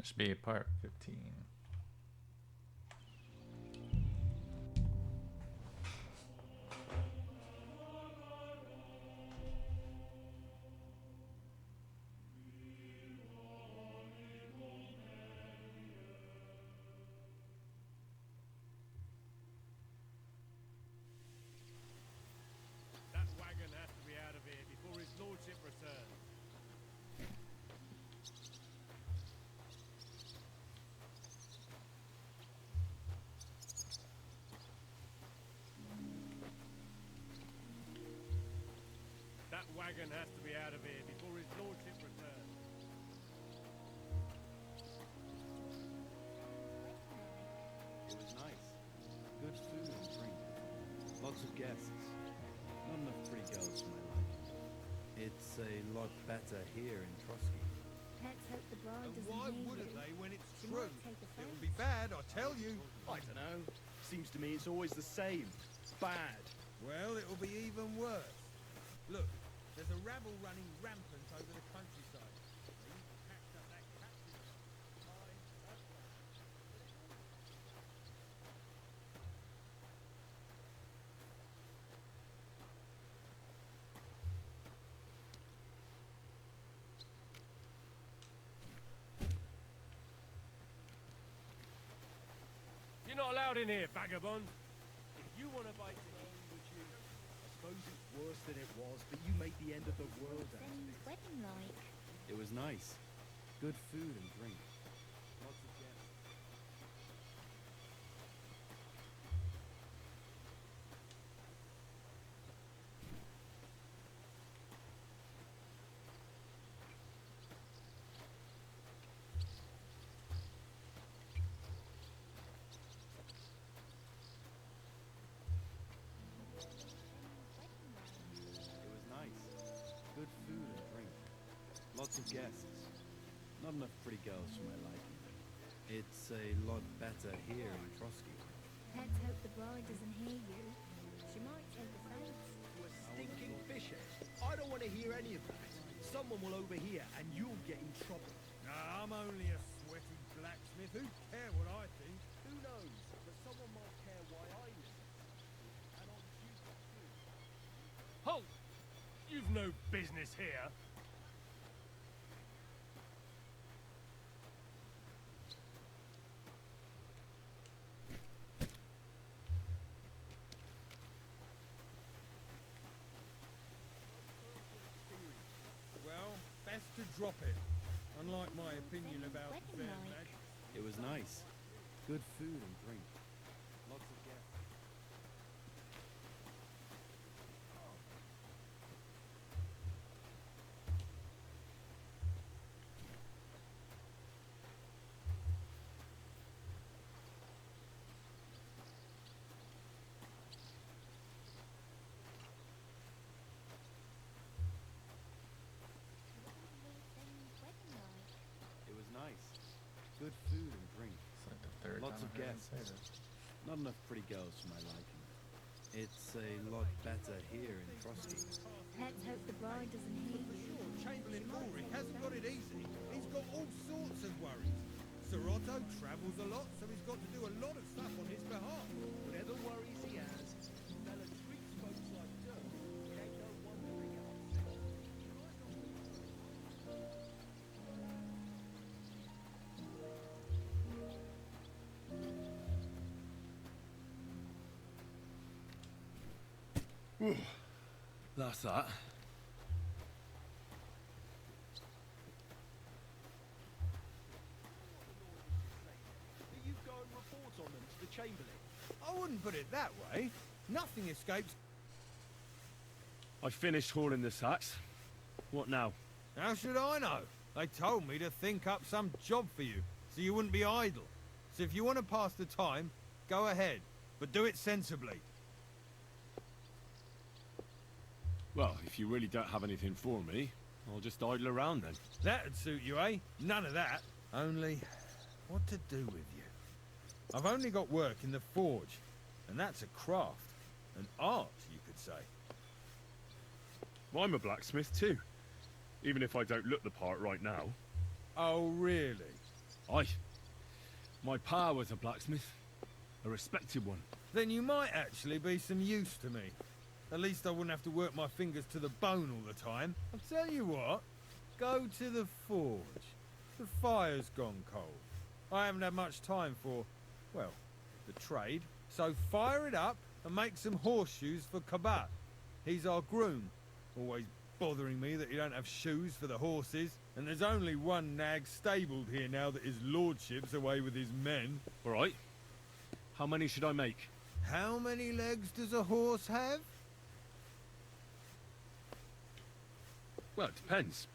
This should be part 15. That wagon has to be out of here before his lordship returns. That wagon has to be out of here before his lordship returns. It was nice. Good food and drink. Lots of guests. Not enough pretty girls for my liking. It's a lot better here in Trotsky. Let's hope the bride And doesn't why hear wouldn't you. they when it's She true? might take It offense. would be bad, I tell you. I don't know. Seems to me it's always the same. Bad. Well, it'll be even worse. Look, there's a rabble running rampant over the countryside. They even packed up that captain. You're not allowed in here, vagabond. If you want to bite the own, would you? I suppose it's worse than it was, but you made the end of the world out of Then it. wedding like. It was nice. Good food and drink. Lots of guests. It was nice. Good food and drink. Lots of guests. Not enough pretty girls for my liking. It's a lot better here in Trotsky. Let's hope the bride doesn't hear you. She might take offense. You a stinking fisher. I don't want to hear any of that. Someone will overhear and you'll get in trouble. Nah, I'm only a sweaty blacksmith. Who care what I think? Who knows? But someone might care why I listen. And on duty too. Halt! You've no business here. Well, best to drop it. Unlike my opinion about Wedding fair like. magic. It was nice. Good food and drink. Lots of guests. Then wedding like. It was nice. Good food and drink. It's like the third Lots time of I've heard him guests. say this. Not enough pretty girls for my liking. It's a lot better here in Trotsky. Let's hope the bride doesn't hear you. Sure, Chamberlain Ulrich hasn't got it easy. He's got all sorts of worries. Sir Otto travels a lot, so he's got to do a lot of stuff on his behalf. Whatever worries he has, fella treats folks like dirt. It ain't no wonder they get upset. That's that. Do you go and report on them to the Chamberlain? I wouldn't put it that way. Nothing escapes. I finished hauling the sacks. What now? How should I know? They told me to think up some job for you, so you wouldn't be idle. So if you want to pass the time, go ahead, but do it sensibly. Well, if you really don't have anything for me, I'll just idle around then. That'd suit you, eh? None of that. Only, what to do with you? I've only got work in the forge, and that's a craft, an art, you could say. I'm a blacksmith too, even if I don't look the part right now. Oh, really? Aye. My pa was a blacksmith. A respected one. Then you might actually be some use to me. At least I wouldn't have to work my fingers to the bone all the time. I'll tell you what, go to the forge. The fire's gone cold. I haven't had much time for, well, the trade. So fire it up and make some horseshoes for Kabat. He's our groom, always bothering me that he don't have shoes for the horses. And there's only one nag stabled here now that his lordship's away with his men. All right. How many should I make? How many legs does a horse have? Well, it depends.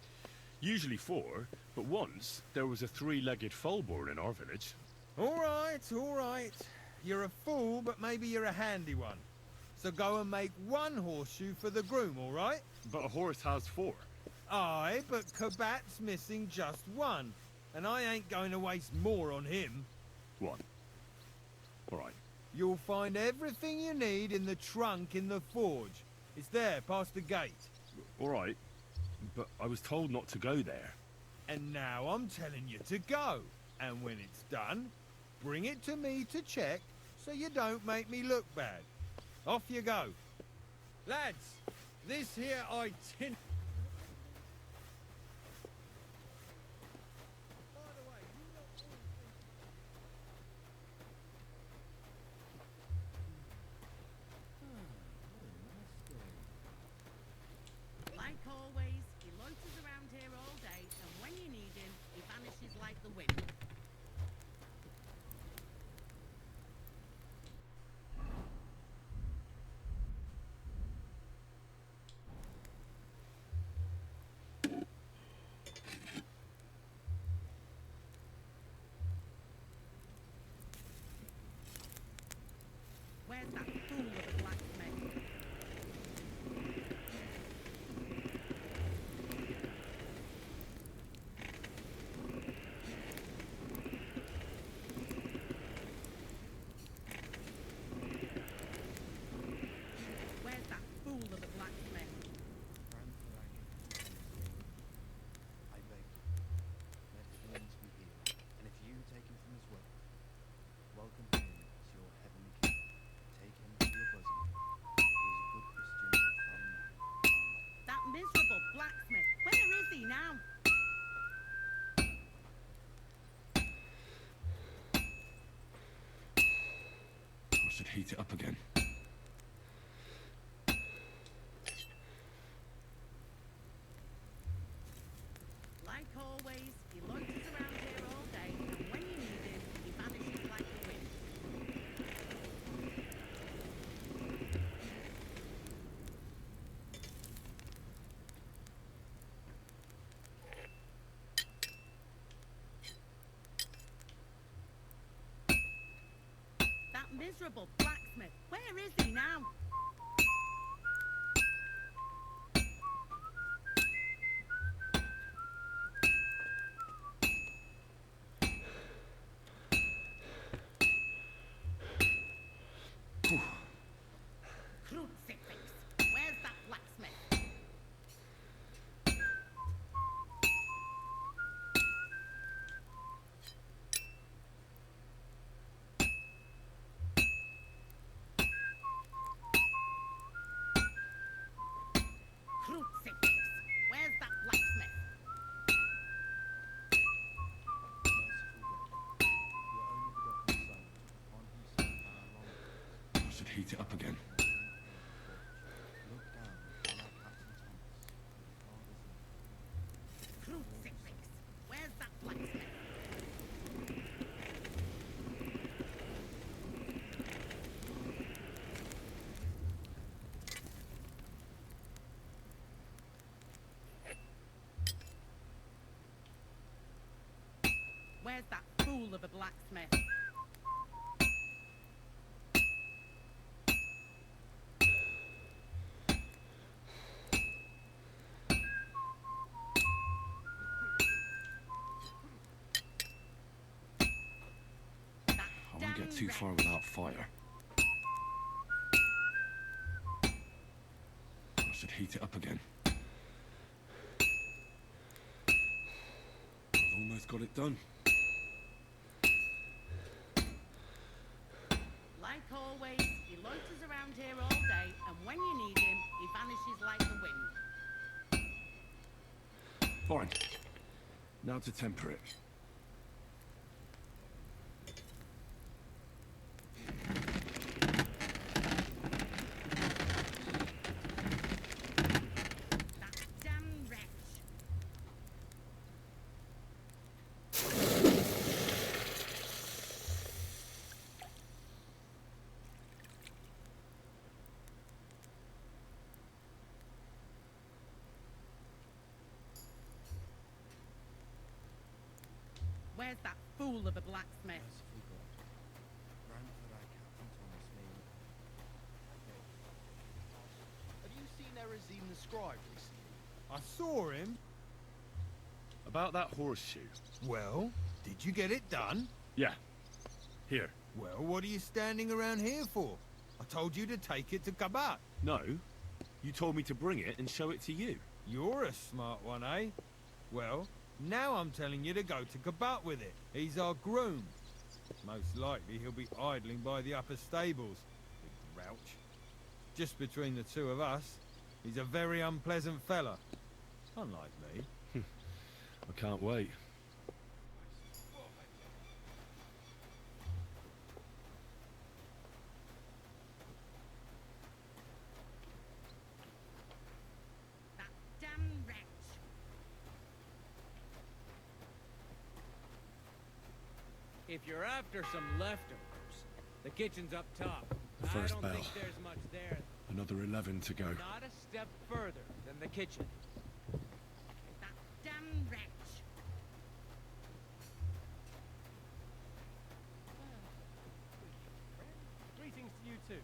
Usually 4, but once there was a 3-legged foal born in our village. All right. You're a fool, but maybe you're a handy one. So go and make one horseshoe for the groom, all right? But a horse has 4. Aye, but Kabat's missing just one. And I ain't going to waste more on him. 1. All right. You'll find everything you need in the trunk in the forge. It's there, past the gate. All right. But I was told not to go there. And now I'm telling you to go. And when it's done, bring it to me to check so you don't make me look bad. Off you go. Lads, this here itinerary... Like always, he loiters around here all day, and when you need him, he vanishes like the wind. Where's that fool of a blacksmith? Where's that fool of a blacksmith? I beg you, let Florence be here, and if you take him from his work, welcome him as your heavenly king. Take him to your bosom. He is a good Christian and fine man. That miserable blacksmith. Where is he now? I should heat it up again. Like always, he loiters around here all day, and when you need him, he vanishes like the wind. That miserable blacksmith. Where is he now? Crucifix. Where's that blacksmith? Crucifix. Where's that blacksmith? Merciful God, your only begotten Son, on whom set our long I should heat it up again. look down on our Captain Thomas, Father's love. Crucifix. Where's that blacksmith? Where's that fool of a blacksmith? That I won't get damn too wretch. far without fire. I should heat it up again. I've almost got it done. Like always, he loiters around here all day, and when you need him, he vanishes like the wind. Fine. Now to temper it. That damn wretch. Where's that fool of a blacksmith? Have you seen Erazim the scribe recently? I saw him. About that horseshoe. Well, did you get it done? Yeah. Here. Well, what are you standing around here for? I told you to take it to Kabat. No. You told me to bring it and show it to you. You're a smart one, eh? Well, now I'm telling you to go to Kabat with it. He's our groom. Most likely he'll be idling by the upper stables. Big grouch. Just between the two of us, he's a very unpleasant fella. Unlike me. I can't wait. That damn wretch. If you're after some leftovers, the kitchen's up top. The first I don't bell. think there's much there. Another 11 to go. Not a step further than the kitchen. That damn wretch. Greetings to you too.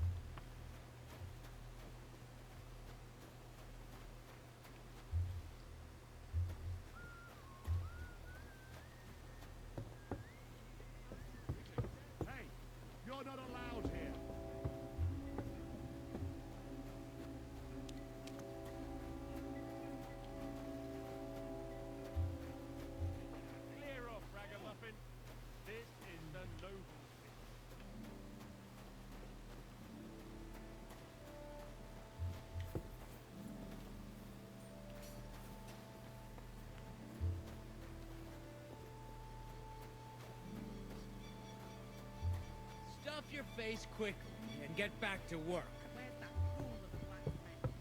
Hey, you're not allowed here. Clear off, ragamuffin. This is the noble pit. Stuff your face quickly and get back to work. Where's that fool of a blacksmith?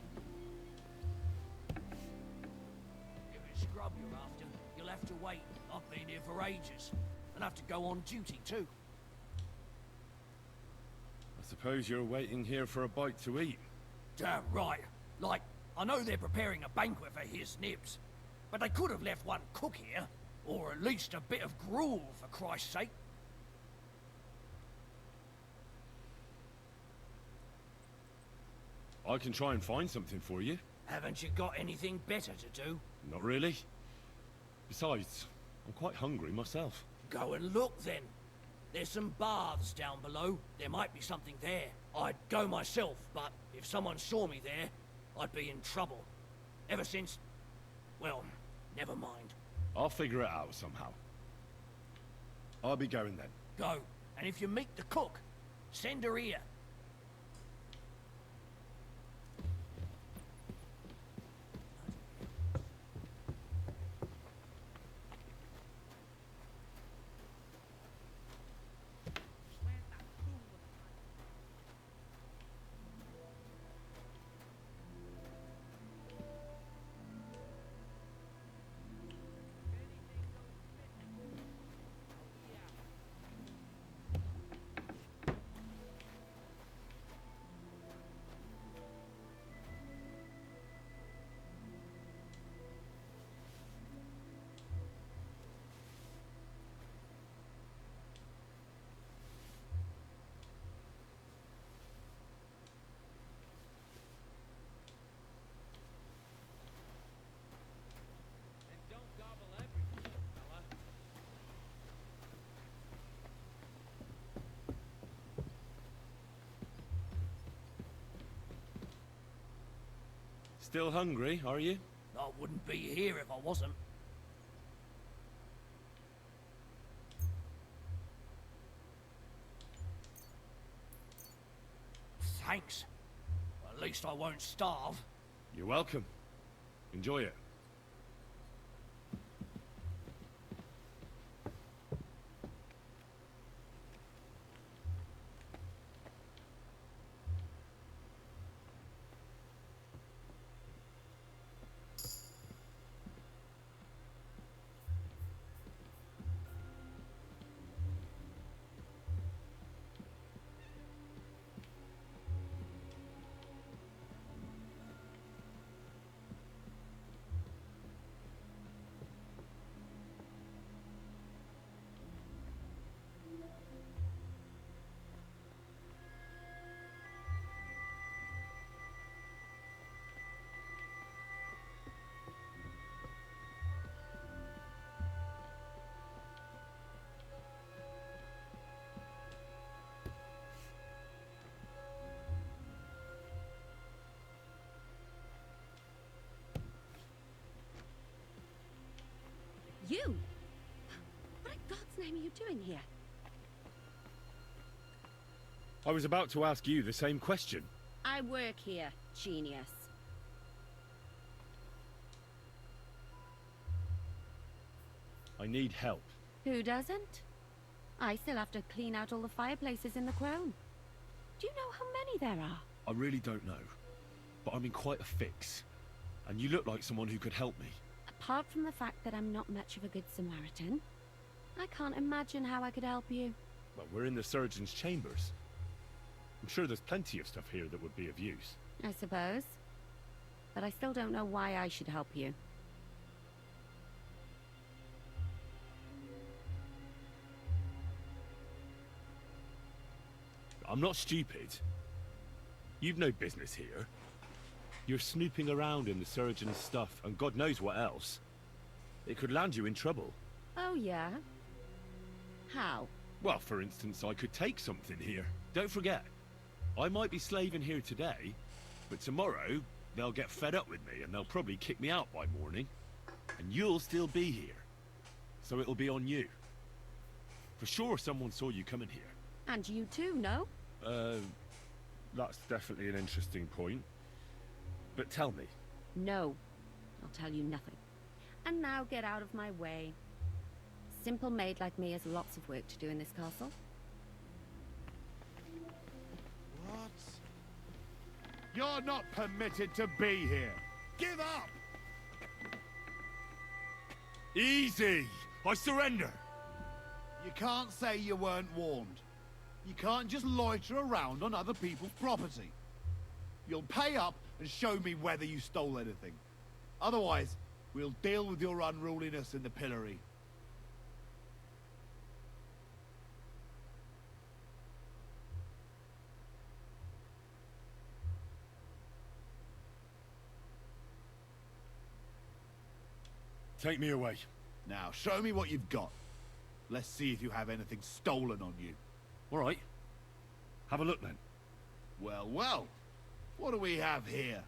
If it's scrub you're after, you'll have to wait. I've been here for ages. And have to go on duty too. I suppose you're waiting here for a bite to eat. Damn right. Like, I know they're preparing a banquet for his nibs. But they could have left one cook here. Or at least a bit of gruel, for Christ's sake. I can try and find something for you. Haven't you got anything better to do? Not really. Besides, I'm quite hungry myself. Go and look then. There's some baths down below. There might be something there. I'd go myself, but if someone saw me there, I'd be in trouble. Ever since... well, never mind. I'll figure it out somehow. I'll be going then. Go. And if you meet the cook, send her here. Where's that fool of a blacksmith? And don't gobble everything, fella. Still hungry, are you? I wouldn't be here if I wasn't. Thanks. At least I won't starve. You're welcome. Enjoy it. You? What in God's name are you doing here? I was about to ask you the same question. I work here, genius. I need help. Who doesn't? I still have to clean out all the fireplaces in the Crown. Do you know how many there are? I really don't know, but I'm in quite a fix. And you look like someone who could help me. Apart from the fact that I'm not much of a good Samaritan, I can't imagine how I could help you. Well, we're in the surgeon's chambers. I'm sure there's plenty of stuff here that would be of use. I suppose. But I still don't know why I should help you. I'm not stupid. You've no business here. You're snooping around in the surgeon's stuff, and God knows what else. It could land you in trouble. Oh, yeah? How? Well, for instance, I could take something here. Don't forget, I might be slaving here today, but tomorrow they'll get fed up with me and they'll probably kick me out by morning. And you'll still be here. So it'll be on you. For sure someone saw you coming here. And you too, no? That's definitely an interesting point. But tell me. No. I'll tell you nothing. And now get out of my way. Simple maid like me has lots of work to do in this castle. What? You're not permitted to be here. Give up! Easy! I surrender! You can't say you weren't warned. You can't just loiter around on other people's property. You'll pay up and show me whether you stole anything. Otherwise, we'll deal with your unruliness in the pillory. Take me away. Now, show me what you've got. Let's see if you have anything stolen on you. All right. Have a look then. Well, well. What do we have here?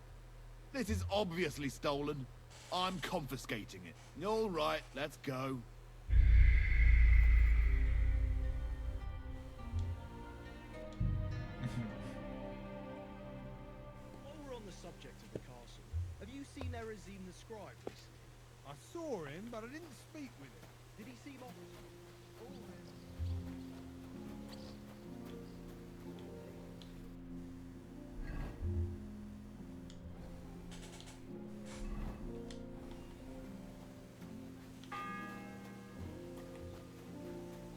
This is obviously stolen. I'm confiscating it. All right, let's go. While we're on the subject of the castle, have you seen Erazim the scribe recently? I saw him, but I didn't speak with him. Did he seem off?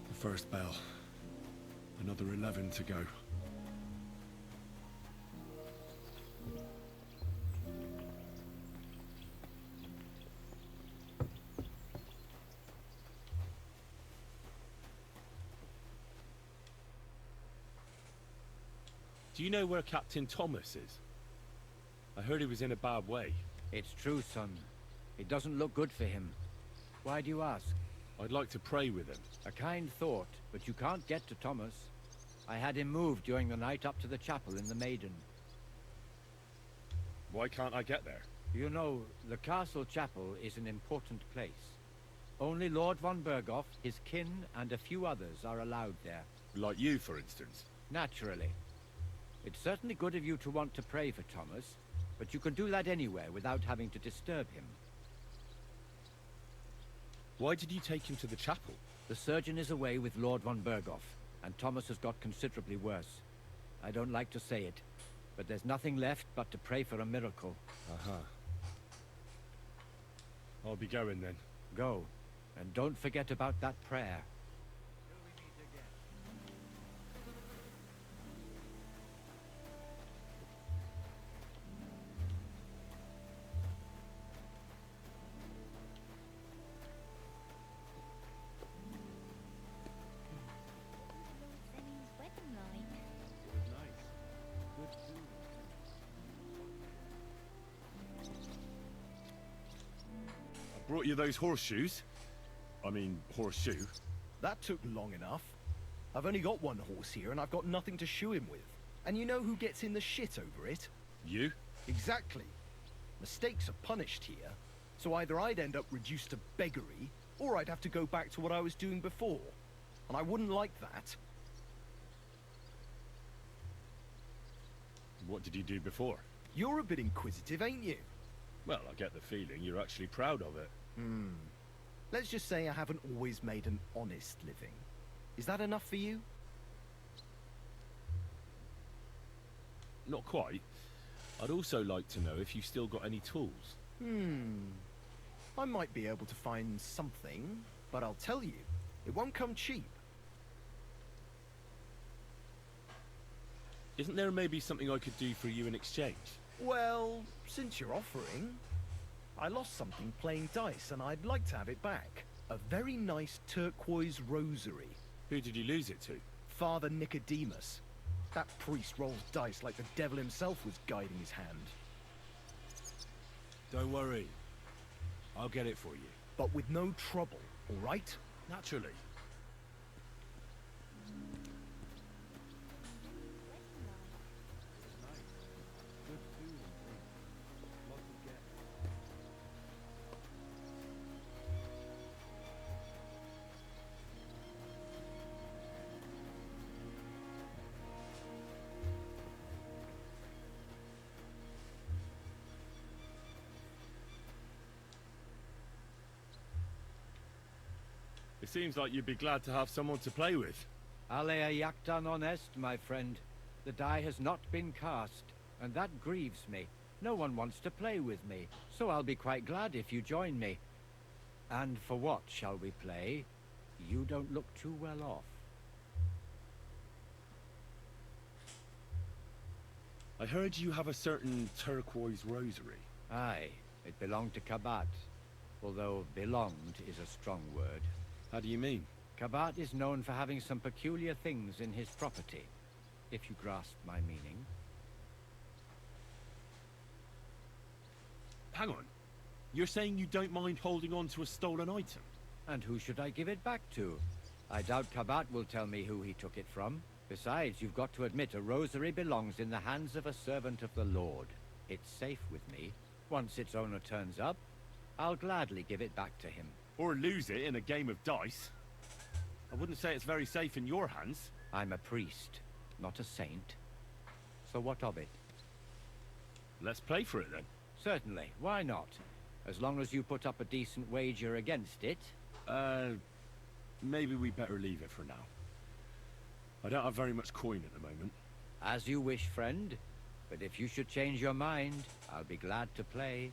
The first bell. Another 11 to go. Do you know where Captain Thomas is? I heard he was in a bad way. It's true, son. It doesn't look good for him. Why do you ask? I'd like to pray with him. A kind thought, but you can't get to Thomas. I had him moved during the night up to the chapel in the Maiden. Why can't I get there? You know, the castle chapel is an important place. Only Lord von Berghoff, his kin, and a few others are allowed there. Like you, for instance. Naturally. It's certainly good of you to want to pray for Thomas, but you can do that anywhere without having to disturb him. Why did you take him to the chapel? The surgeon is away with Lord von Berghoff, and Thomas has got considerably worse. I don't like to say it, but there's nothing left but to pray for a miracle. I'll be going then. Go, and don't forget about that prayer. Lord Zenny's wedding like? It was nice. Good food and drink. I brought you those horseshoes. I mean, horseshoe. That took long enough. I've only got one horse here and I've got nothing to shoe him with. And you know who gets in the shit over it? You? Exactly. Mistakes are punished here, so either I'd end up reduced to beggary, or I'd have to go back to what I was doing before. And I wouldn't like that. What did you do before? You're a bit inquisitive, ain't you? Well, I get the feeling you're actually proud of it. Let's just say I haven't always made an honest living. Is that enough for you? Not quite. I'd also like to know if you still got any tools. I might be able to find something, but I'll tell you, it won't come cheap. Isn't there maybe something I could do for you in exchange? Well, since you're offering, I lost something playing dice and I'd like to have it back. A very nice turquoise rosary. Who did you lose it to? Father Nicodemus. That priest rolls dice like the devil himself was guiding his hand. Don't worry. I'll get it for you. But with no trouble, all right? Naturally. Wedding like? It was nice. Good food and drink. Lots of guests. It seems like you'd be glad to have someone to play with. Alea jacta non est, my friend. The die has not been cast, and that grieves me. No one wants to play with me, so I'll be quite glad if you join me. And for what shall we play? You don't look too well off. I heard you have a certain turquoise rosary. Aye, it belonged to Kabat, although belonged is a strong word. How do you mean? Kabat is known for having some peculiar things in his property, if you grasp my meaning. Hang on. You're saying you don't mind holding on to a stolen item? And who should I give it back to? I doubt Kabat will tell me who he took it from. Besides, you've got to admit a rosary belongs in the hands of a servant of the Lord. It's safe with me. Once its owner turns up, I'll gladly give it back to him. Or lose it in a game of dice? I wouldn't say it's very safe in your hands. I'm a priest, not a saint. So what of it? Let's play for it then. Certainly, why not? As long as you put up a decent wager against it. Maybe we better leave it for now. I don't have very much coin at the moment. As you wish, friend. But if you should change your mind, I'll be glad to play.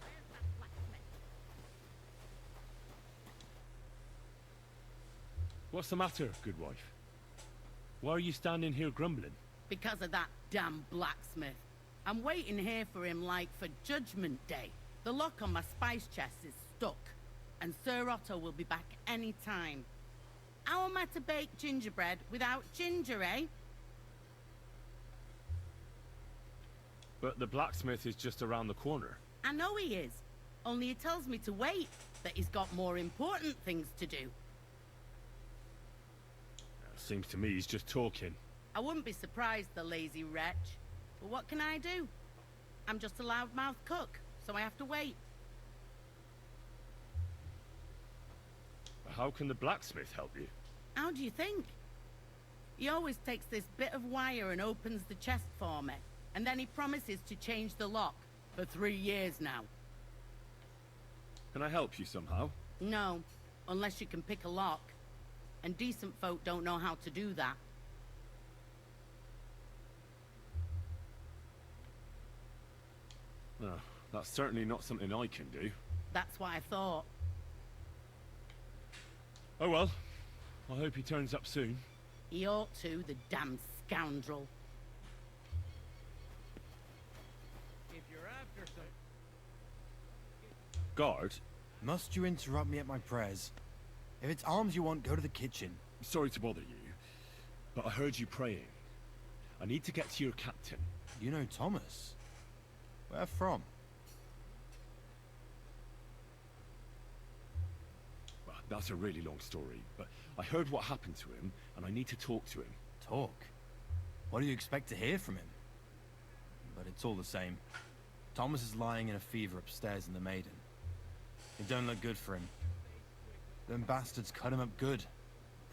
Where's that blacksmith? What's the matter, good wife? Why are you standing here grumbling? Because of that damn blacksmith. I'm waiting here for him like for Judgment Day. The lock on my spice chest is stuck, and Sir Otto will be back any time. How am I to bake gingerbread without ginger, eh? But the blacksmith is just around the corner. I know he is. Only he tells me to wait, that he's got more important things to do. Seems to me he's just talking. I wouldn't be surprised, the lazy wretch. But what can I do? I'm just a loudmouth cook, so I have to wait. How can the blacksmith help you? How do you think? He always takes this bit of wire and opens the chest for me. And then he promises to change the lock. For 3 years now. Can I help you somehow? No, unless you can pick a lock. And decent folk don't know how to do that. Oh, that's certainly not something I can do. That's what I thought. Oh well. I hope he turns up soon. He ought to, the damn scoundrel. If you're after some... Guard? Must you interrupt me at my prayers? If it's arms you want, go to the kitchen. Sorry to bother you, but I heard you praying. I need to get to your captain. You know Thomas? Where from? Well, that's a really long story, but I heard what happened to him, and I need to talk to him. Talk? What do you expect to hear from him? But it's all the same. Thomas is lying in a fever upstairs in the Maiden. It don't look good for him. Them bastards cut him up good.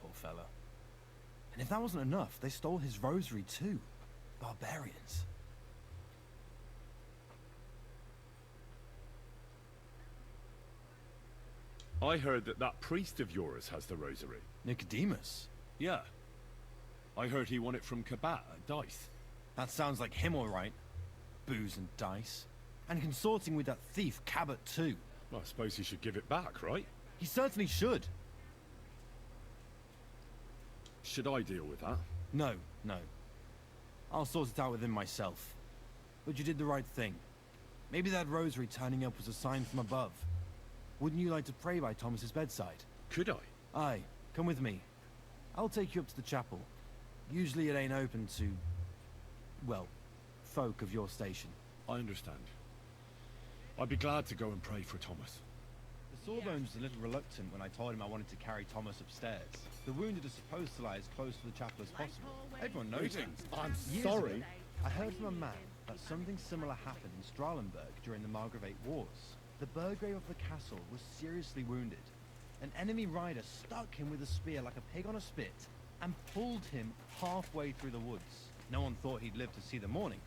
Poor fella. And if that wasn't enough, they stole his rosary too. Barbarians. I heard that priest of yours has the rosary. Nicodemus? Yeah. I heard he won it from Kabat at Dice. That sounds like him all right. Booze and dice. And consorting with that thief Cabot too. Well, I suppose he should give it back, right? He certainly should. Should I deal with that? No, no. I'll sort it out with him myself. But you did the right thing. Maybe that rosary turning up was a sign from above. Wouldn't you like to pray by Thomas's bedside? Could I? Aye, come with me. I'll take you up to the chapel. Usually it ain't open to... well, folk of your station. I understand. I'd be glad to go and pray for Thomas. The Sawbones was a little reluctant when I told him I wanted to carry Thomas upstairs. The wounded are supposed to lie as close to the chapel as possible. Everyone knows it. I'm Years sorry. ago, I heard from a man that something similar happened in Strahlenberg during the Margravate Wars. The Burgrave of the castle was seriously wounded. An enemy rider stuck him with a spear like a pig on a spit and pulled him halfway through the woods. No one thought he'd live to see the morning,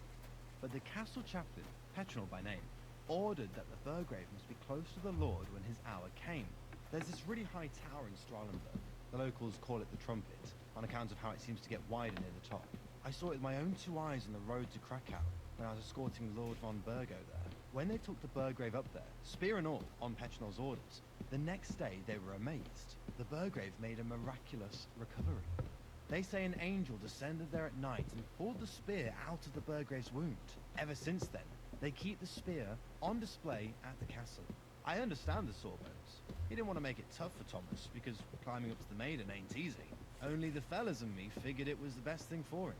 but the castle chaplain, Petronel by name, ordered that the Burgrave must be close to the Lord when his hour came. There's this really high tower in Strahlenberg. The locals call it the Trumpet, on account of how it seems to get wider near the top. I saw it with my own 2 eyes on the road to Krakow when I was escorting Lord von Burgo there. When they took the Burgrave up there, spear and all, on Petronel's orders, the next day they were amazed. The Burgrave made a miraculous recovery. They say an angel descended there at night and pulled the spear out of the Burgrave's wound. Ever since then, they keep the spear on display at the castle. I understand the Sawbones. He didn't want to make it tough for Thomas, because climbing up to the Maiden ain't easy. Only the fellas and me figured it was the best thing for him.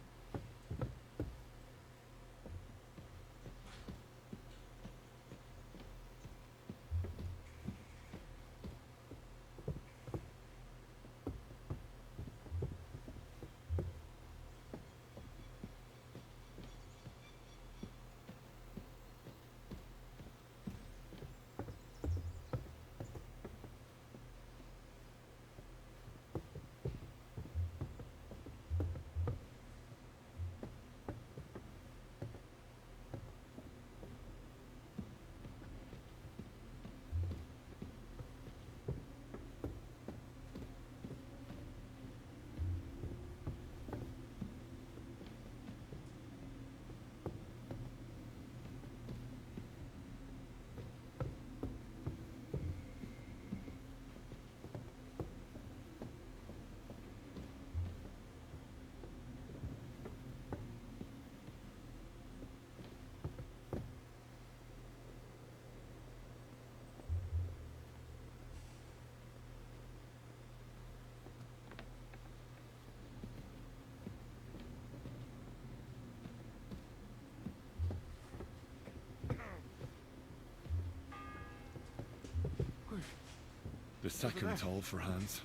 The second all for Hans.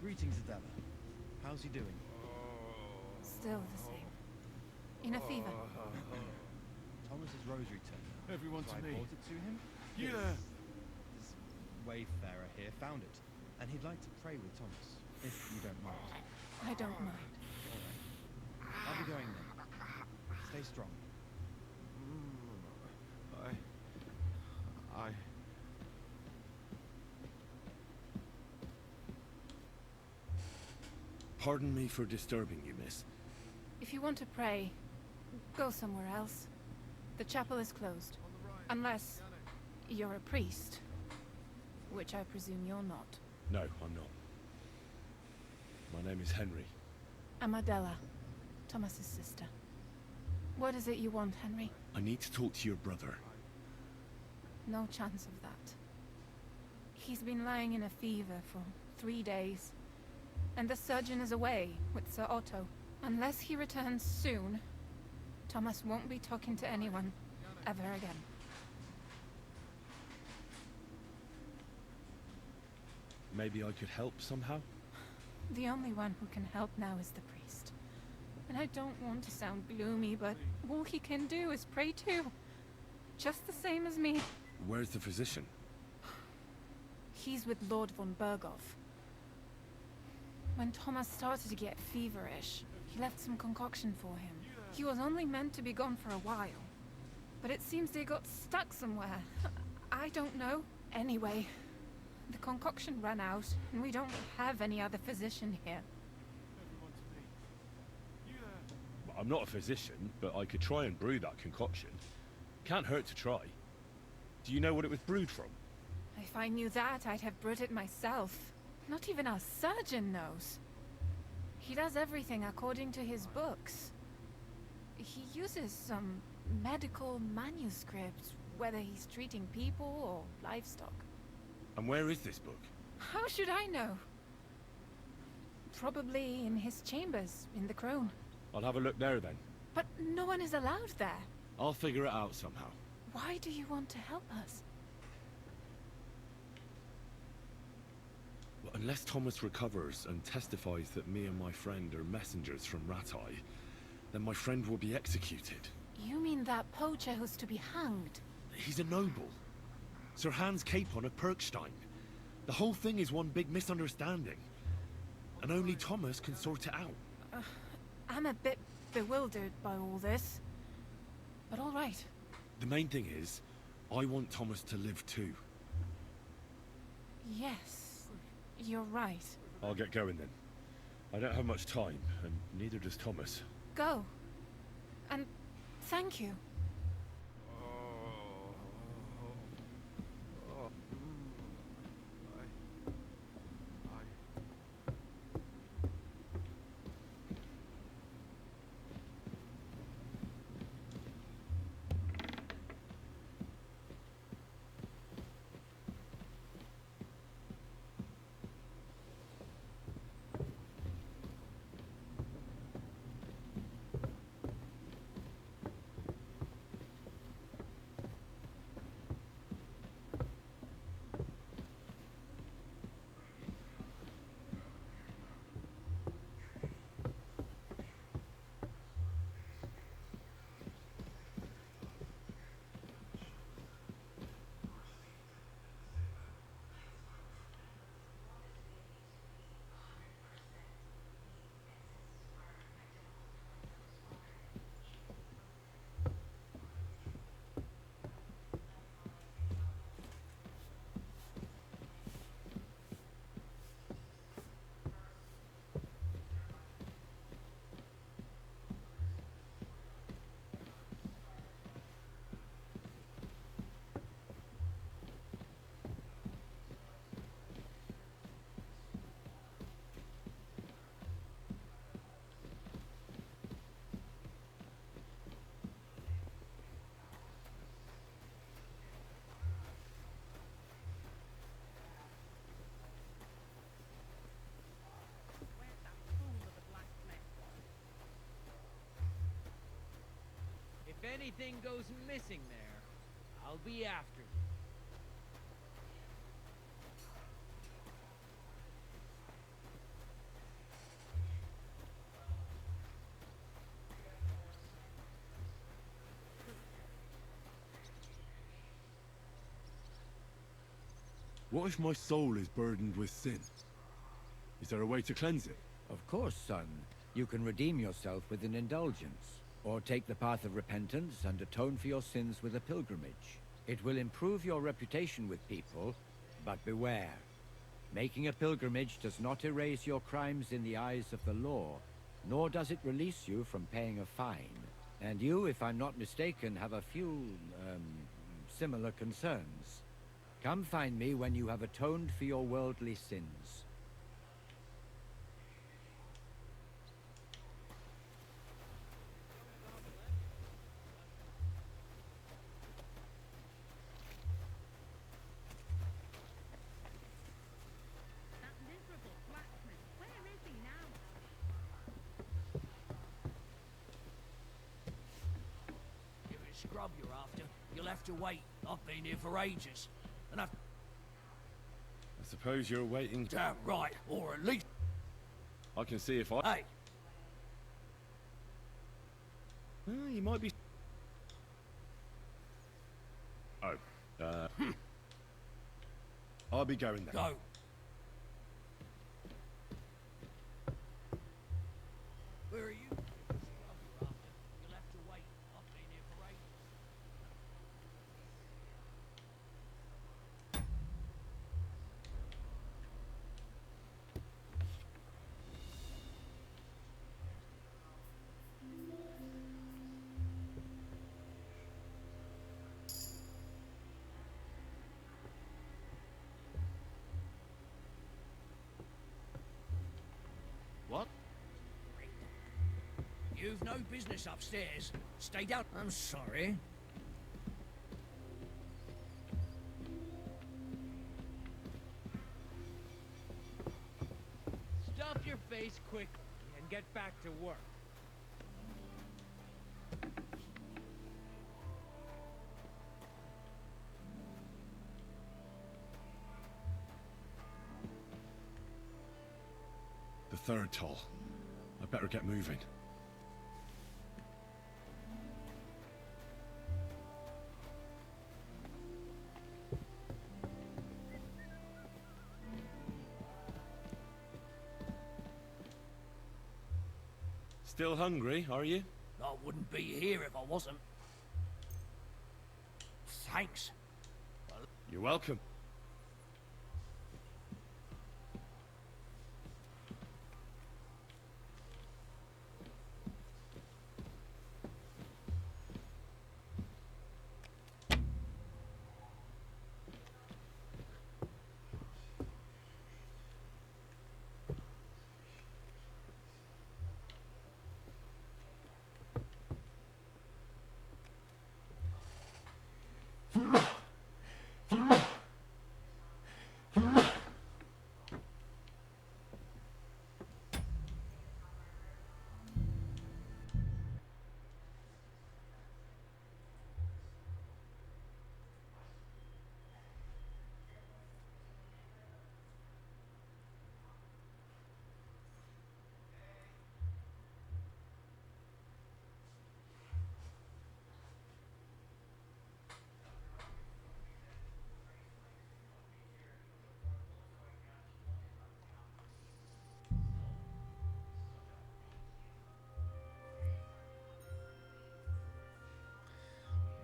Greetings, Adela. How's he doing? Still the same. In a fever. Thomas's rosary tome. Everyone So to I me. brought it to him. Yeah. This wayfarer here found it, and he'd like to pray with Thomas, if you don't mind. I don't mind. All right. I'll be going then. Stay strong. I... Pardon me for disturbing you, miss. If you want to pray, go somewhere else. The chapel is closed. Unless you're a priest. Which I presume you're not. No, I'm not. My name is Henry. I'm Adela, Thomas's sister. What is it you want, Henry? I need to talk to your brother. No chance of that. He's been lying in a fever for 3 days. And the surgeon is away with Sir Otto. Unless he returns soon, Thomas won't be talking to anyone ever again. Maybe I could help somehow? The only one who can help now is the priest. And I don't want to sound gloomy, but all he can do is pray too. Just the same as me. Where's the physician? He's with Lord von Berghoff. When Thomas started to get feverish, he left some concoction for him. He was only meant to be gone for a while. But it seems they got stuck somewhere. I don't know. Anyway, the concoction ran out, and we don't have any other physician here. I'm not a physician, but I could try and brew that concoction. Can't hurt to try. Do you know what it was brewed from? If I knew that, I'd have brewed it myself. Not even our surgeon knows. He does everything according to his books. He uses some medical manuscripts, whether he's treating people or livestock. And where is this book? How should I know? Probably in his chambers, in the Crone. I'll have a look there then. But no one is allowed there. I'll figure it out somehow. Why do you want to help us? Well, unless Thomas recovers and testifies that me and my friend are messengers from Ratai, then my friend will be executed. You mean that poacher who's to be hanged? He's a noble. Sir Hans Capon of Perkstein. The whole thing is one big misunderstanding. And only Thomas can sort it out. I'm a bit bewildered by all this. But all right. The main thing is, I want Thomas to live too. Yes, you're right. I'll get going then. I don't have much time, and neither does Thomas. Go. And thank you. If anything goes missing there, I'll be after you. What if my soul is burdened with sin? Is there a way to cleanse it? Of course, son. You can redeem yourself with an indulgence, or take the path of repentance and atone for your sins with a pilgrimage. It will improve your reputation with people, but beware. Making a pilgrimage does not erase your crimes in the eyes of the law, nor does it release you from paying a fine. And you, if I'm not mistaken, have a few, similar concerns. Come find me when you have atoned for your worldly sins. That miserable blacksmith, where is he now? If it's scrub you're after, you'll have to wait. I've been here for ages. And I've... I suppose you're waiting. Damn right, or at least... I can see if I... Hey! You might be... Oh, I'll be going then. Go. Where are you? If it's scrub you're after, you'll have to wait. I've been here for ages. What? You've no business upstairs. Stay down. I'm sorry. Stuff your face quickly and get back to work. The third toll. I better get moving. Still hungry, are you? I wouldn't be here if I wasn't. Thanks. You're welcome.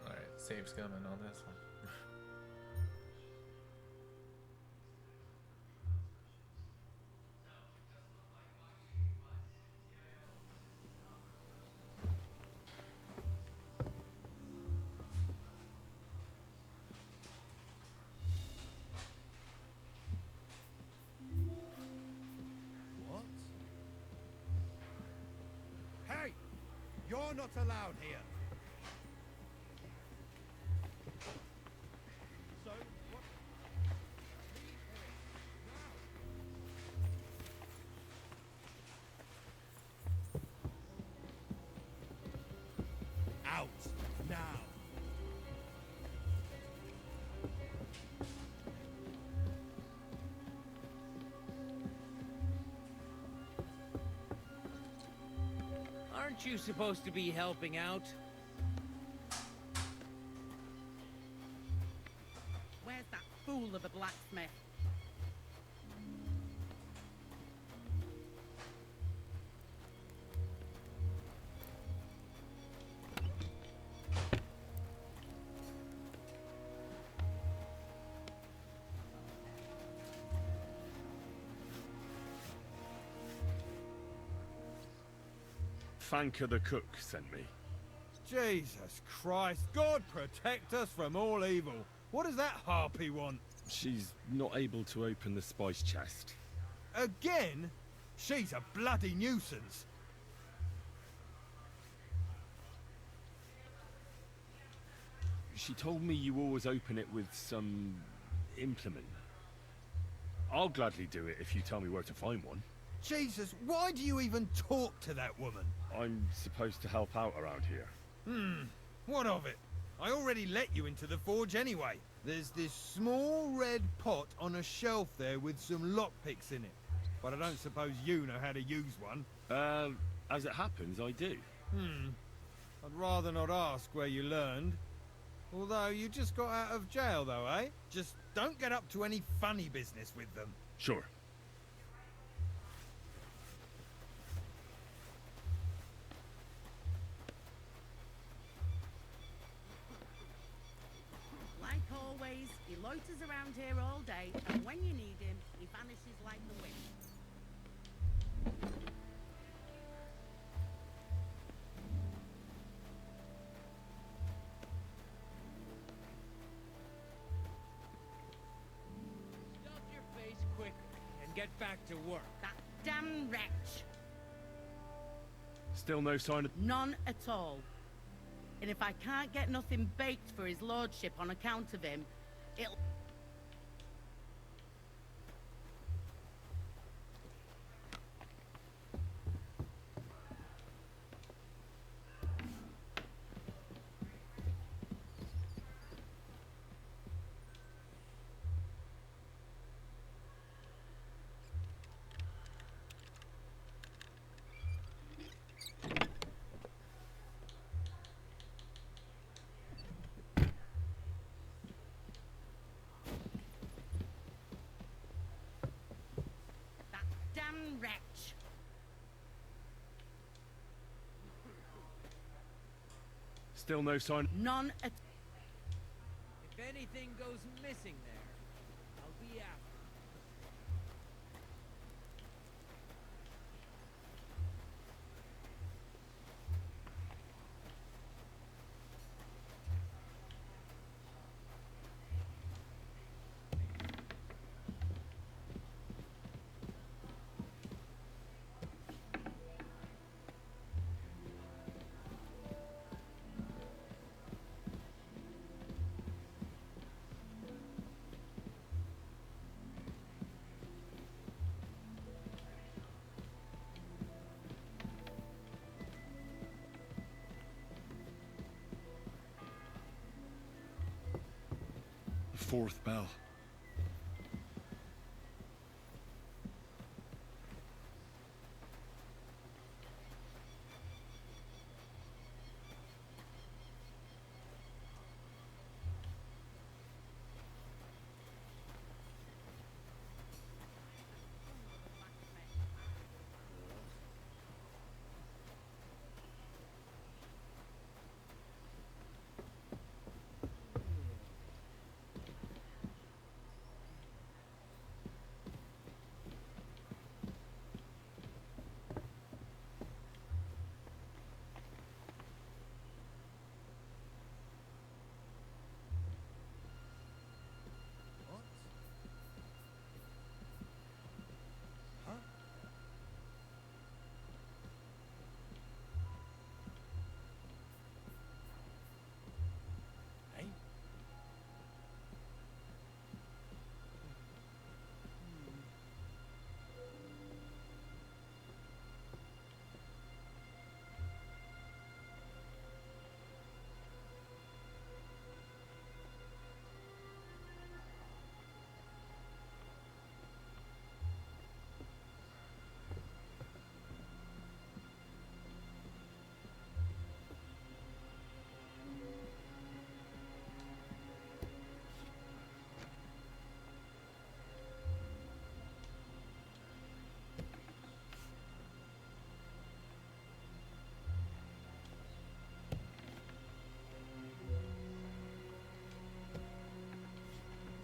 Alright, save's coming on this one. What? Hey! You're not allowed here. So, what? Out now. Aren't you supposed to be helping out? Where's that fool of a blacksmith. Fanka the cook sent me. Jesus Christ, God protect us from all evil. What does that harpy want? She's not able to open the spice chest. Again? She's a bloody nuisance. She told me you always open it with some implement. I'll gladly do it if you tell me where to find one. Jesus, why do you even talk to that woman? I'm supposed to help out around here. What of it? I already let you into the forge anyway. There's this small red pot on a shelf there with some lockpicks in it. But I don't suppose you know how to use one. As it happens, I do. I'd rather not ask where you learned. Although you just got out of jail though, eh? Just don't get up to any funny business with them. Sure. Like always, he loiters around here all day, and when you need him, he vanishes like the wind. Stuff your face quicker and get back to work. That damn wretch! Still no sign of... None at all. And if I can't get nothing baked for his lordship on account of him, it'll... That damn wretch! Still no sign... None at... If anything goes missing there, I'll be after. Fourth bell.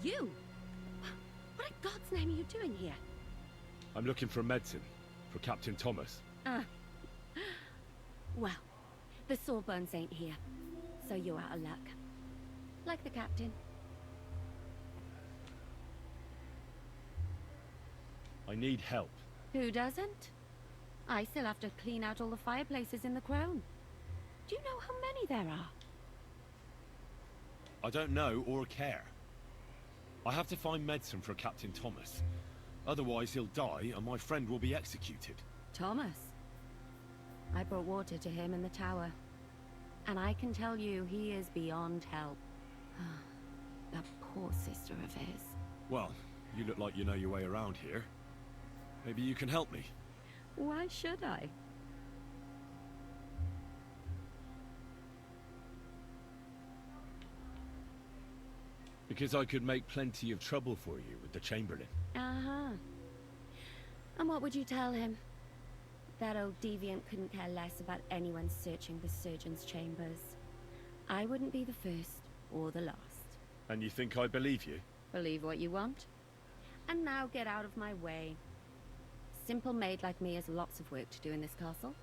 You? What in God's name are you doing here? I'm looking for medicine for Captain Thomas. Well, the Sawbones ain't here, so you're out of luck. Like the captain. I need help. Who doesn't? I still have to clean out all the fireplaces in the Crown. Do you know how many there are? I don't know or care. I have to find medicine for Captain Thomas. Otherwise he'll die and my friend will be executed. Thomas? I brought water to him in the tower. And I can tell you he is beyond help. That poor sister of his. Well, you look like you know your way around here. Maybe you can help me. Why should I? Because I could make plenty of trouble for you with the Chamberlain. Uh-huh. And what would you tell him? That old deviant couldn't care less about anyone searching the surgeon's chambers. I wouldn't be the first or the last. And you think I believe you? Believe what you want. And now get out of my way. Simple maid like me has lots of work to do in this castle.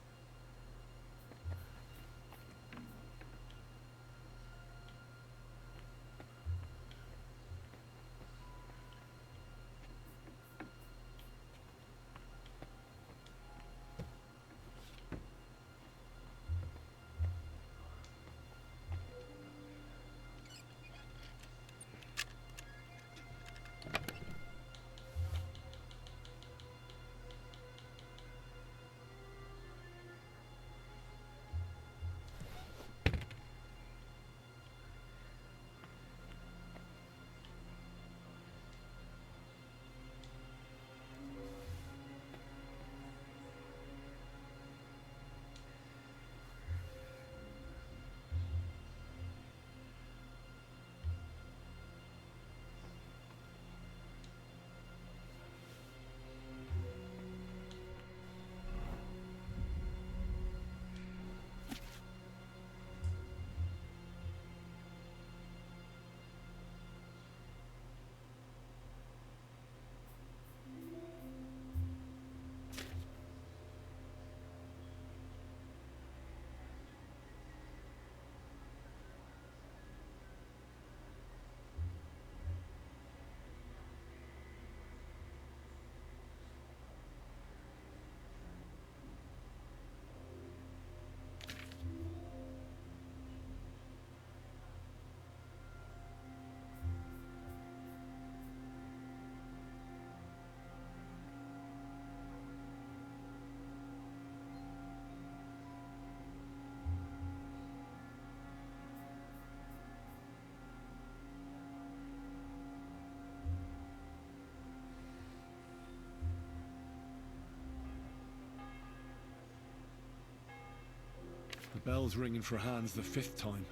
The bell's ringing for Hans the 5th time.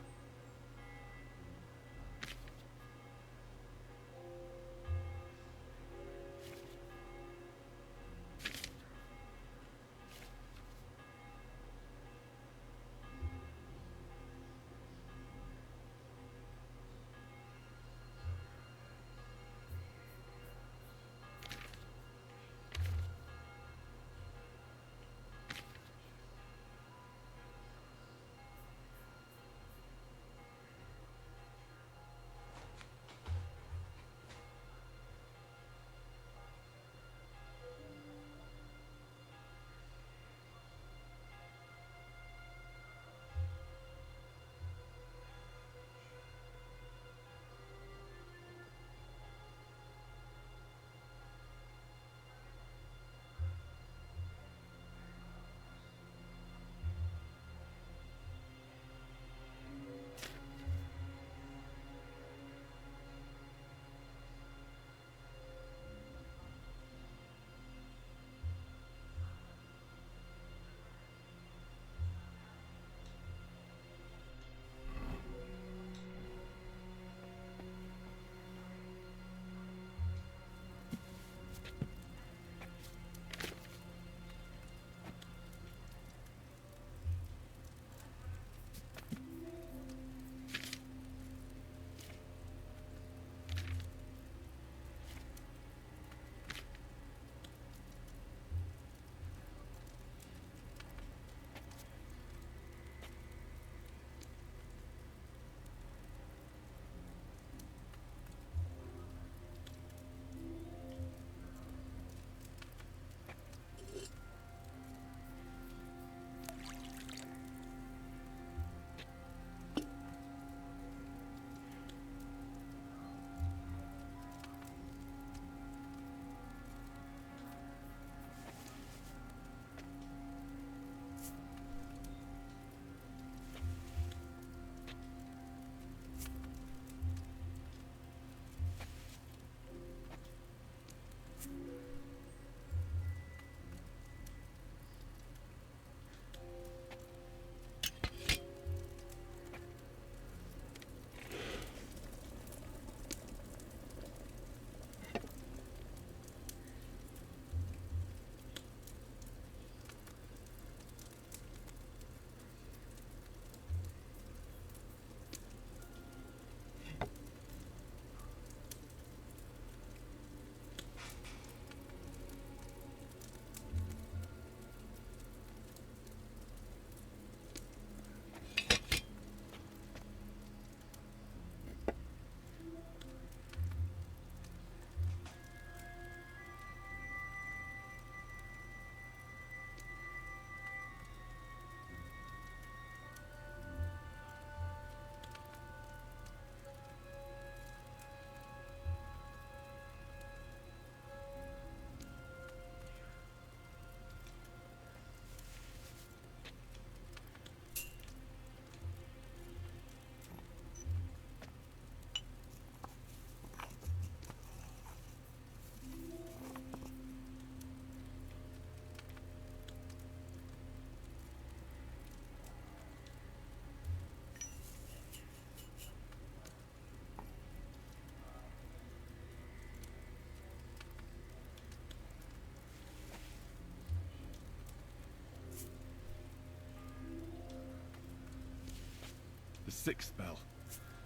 6th bell.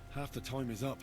Half the time is up.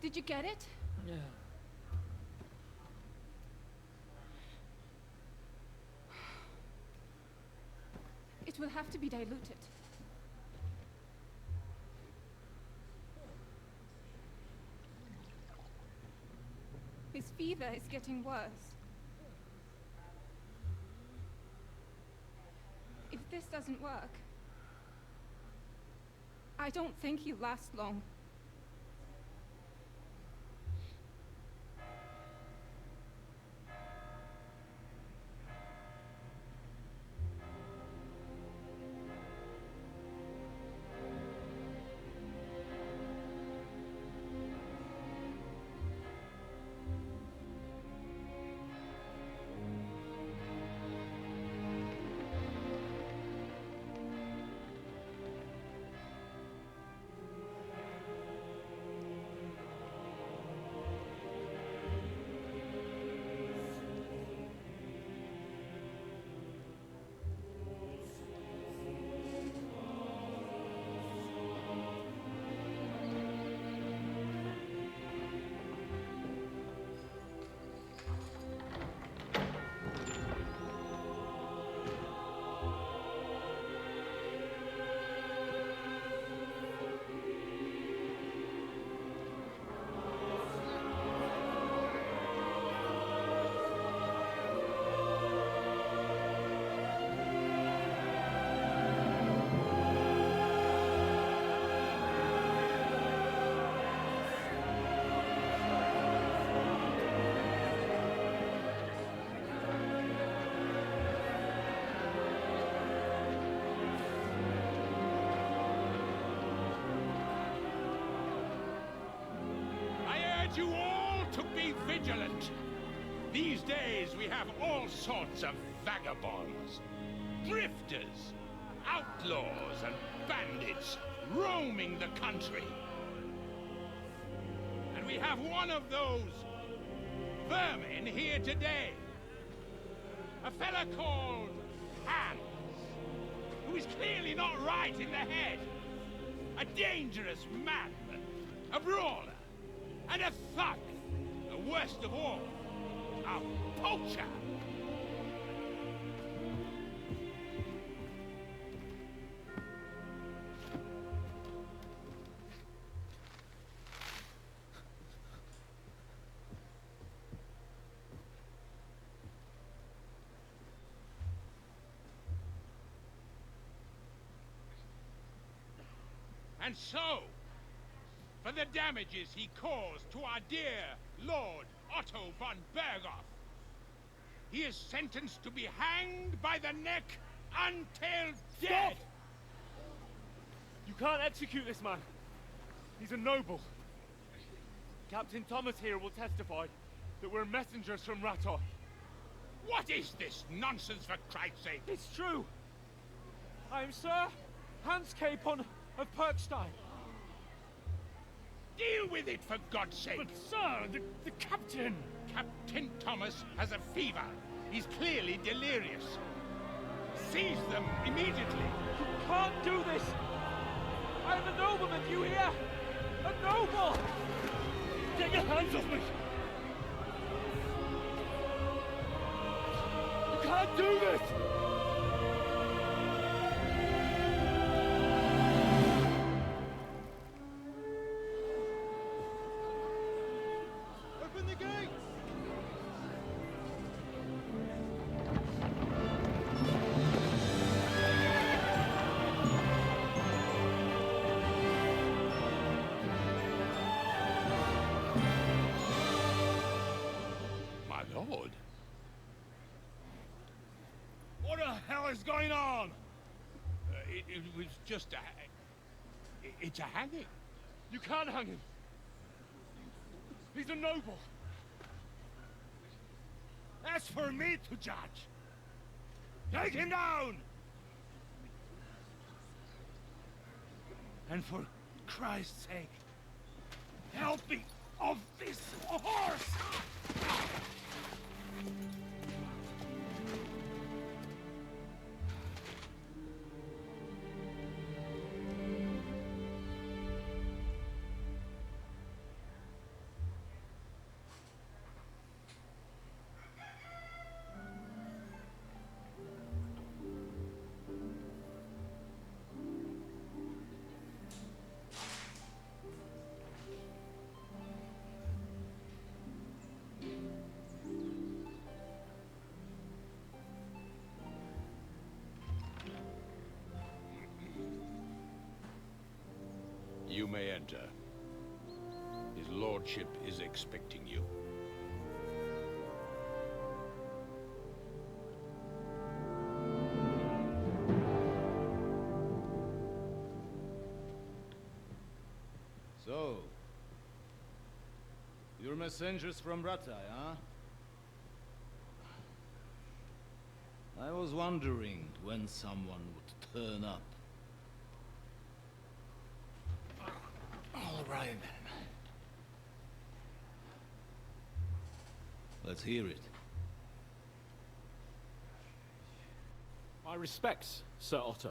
Did you get it? Yeah. It will have to be diluted. His fever is getting worse. If this doesn't work, I don't think he'll last long. You all to be vigilant. These days we have all sorts of vagabonds, drifters, outlaws and bandits roaming the country. And we have one of those vermin here today. A fella called Hans, who is clearly not right in the head. A dangerous man, a brawler, and a thug, the worst of all, a poacher. And so, for the damages he caused to our dear Lord Otto von Berghoff, he is sentenced to be hanged by the neck until dead! You can't execute this man. He's a noble. Captain Thomas here will testify that we're messengers from Ratov. What is this nonsense, for Christ's sake? It's true. I am Sir Hans Capon of Perkstein. Deal with it, for God's sake! But sir, the captain... Captain Thomas has a fever. He's clearly delirious. Seize them immediately. You can't do this. I am a nobleman, do you hear? A noble! Get your hands off me! You can't do this! Open the gates! My lord? What the hell is going on? It was just a... It's a hanging. You can't hang him. He's a noble. That's for me to judge. Take him down! And for Christ's sake, help me off this horse! You may enter. His lordship is expecting you. So, you're messengers from Ratai, huh? I was wondering when someone would turn up. All right, then. Let's hear it. My respects, Sir Otto.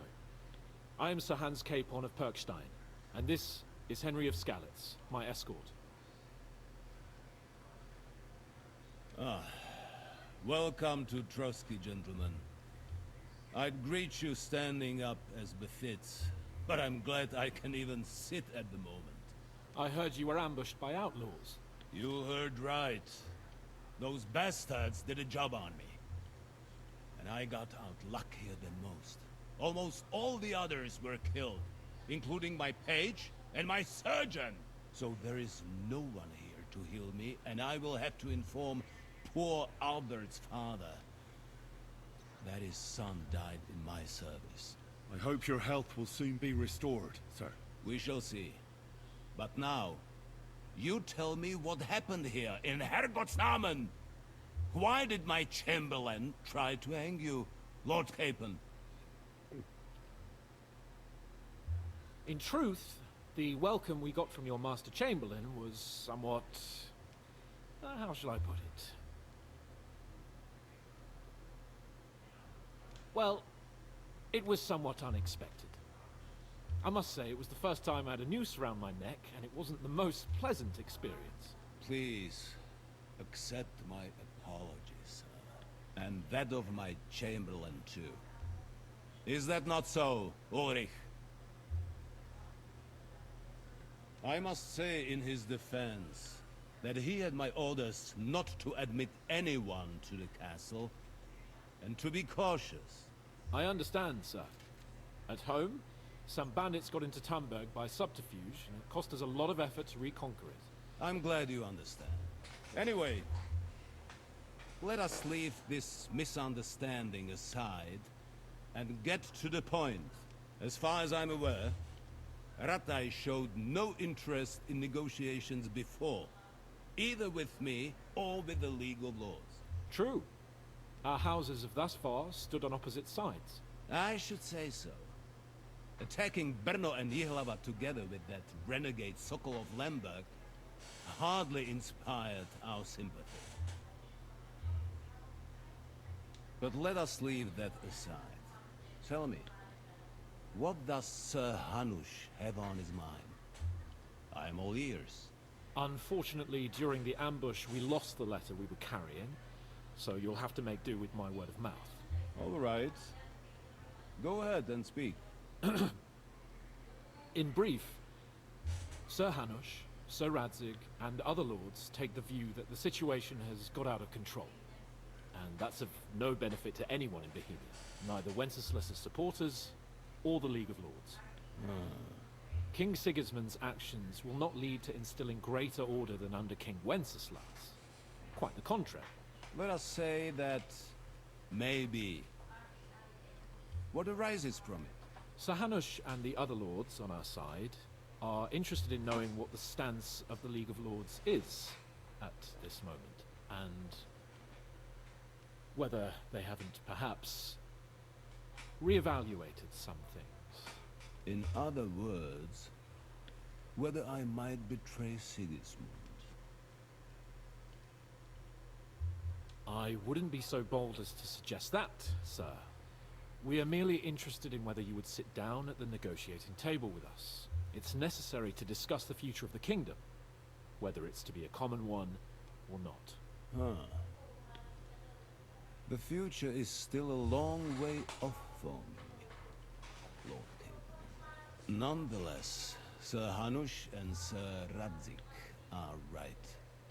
I am Sir Hans Capon of Perkstein, and this is Henry of Skalitz, my escort. Welcome to Trotsky, gentlemen. I'd greet you standing up as befits, but I'm glad I can even sit at the moment. I heard you were ambushed by outlaws. You heard right. Those bastards did a job on me. And I got out luckier than most. Almost all the others were killed, including my page and my surgeon. So there is no one here to heal me, and I will have to inform poor Albert's father that his son died in my service. I hope your health will soon be restored, sir. We shall see. But now, you tell me what happened here in Herrgottsnamen. Why did my chamberlain try to hang you, Lord Capon? In truth, the welcome we got from your Master Chamberlain was somewhat... how shall I put it? Well, it was somewhat unexpected. I must say, it was the first time I had a noose around my neck, and it wasn't the most pleasant experience. Please, accept my apologies, sir. And that of my chamberlain, too. Is that not so, Ulrich? I must say in his defense that he had my orders not to admit anyone to the castle, and to be cautious. I understand, sir. At home, Some bandits got into Tamberg by subterfuge, and it cost us a lot of effort to reconquer it. I'm glad you understand. Anyway, let us leave this misunderstanding aside and get to the point. As far as I'm aware, Ratai showed no interest in negotiations before, either with me or with the League of Lords. True. Our houses have thus far stood on opposite sides. I should say so. Attacking Brno and Jihlava together with that renegade Sokol of Lemberg hardly inspired our sympathy. But let us leave that aside. Tell me, what does Sir Hanush have on his mind? I am all ears. Unfortunately, during the ambush, we lost the letter we were carrying, so you'll have to make do with my word of mouth. All right. Go ahead and speak. In brief, Sir Hanush, Sir Radzig, and other lords take the view that the situation has got out of control. And that's of no benefit to anyone in Bohemia, neither Wenceslas' supporters or the League of Lords. King Sigismund's actions will not lead to instilling greater order than under King Wenceslas. Quite the contrary. Let us say that maybe. What arises from it? Sir Hanush and the other lords on our side are interested in knowing what the stance of the League of Lords is at this moment, and whether they haven't perhaps reevaluated some things. In other words, whether I might betray Sigismund. I wouldn't be so bold as to suggest that, sir. We are merely interested in whether you would sit down at the negotiating table with us. It's necessary to discuss the future of the kingdom, whether it's to be a common one or not. Huh. The future is still a long way off for me, Lord King. Nonetheless, Sir Hanush and Sir Radzig are right.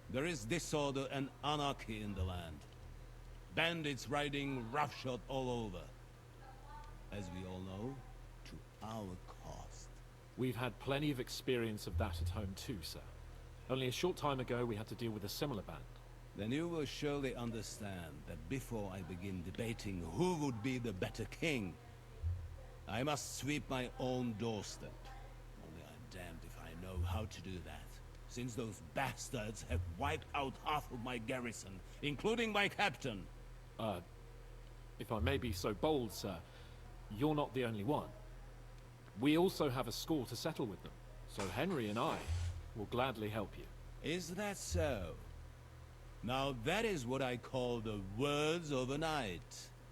There is disorder and anarchy in the land. Bandits riding roughshod all over. As we all know, to our cost. We've had plenty of experience of that at home too, sir. Only a short time ago we had to deal with a similar band. Then you will surely understand that before I begin debating who would be the better king, I must sweep my own doorstep. Only I'm damned if I know how to do that, since those bastards have wiped out half of my garrison, including my captain. If I may be so bold, sir, you're not the only one. We also have a score to settle with them, so Henry and I will gladly help you. Is that so? Now that is what I call the words of a knight,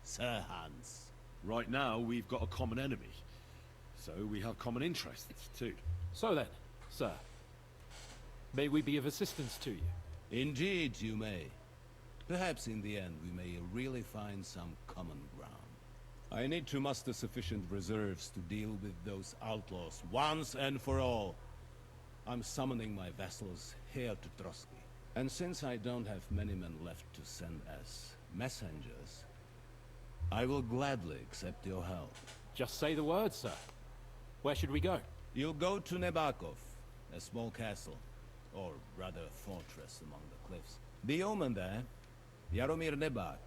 Sir Hans. Right now, we've got a common enemy. So we have common interests, too. So then, sir, may we be of assistance to you? Indeed you may. Perhaps in the end we may really find some common ground. I need to muster sufficient reserves to deal with those outlaws once and for all. I'm summoning my vassals here to Trotsky. And since I don't have many men left to send as messengers, I will gladly accept your help. Just say the word, sir. Where should we go? You'll go to Nebakov, a small castle, or rather fortress among the cliffs. The yeoman there, Jaromir Nebak,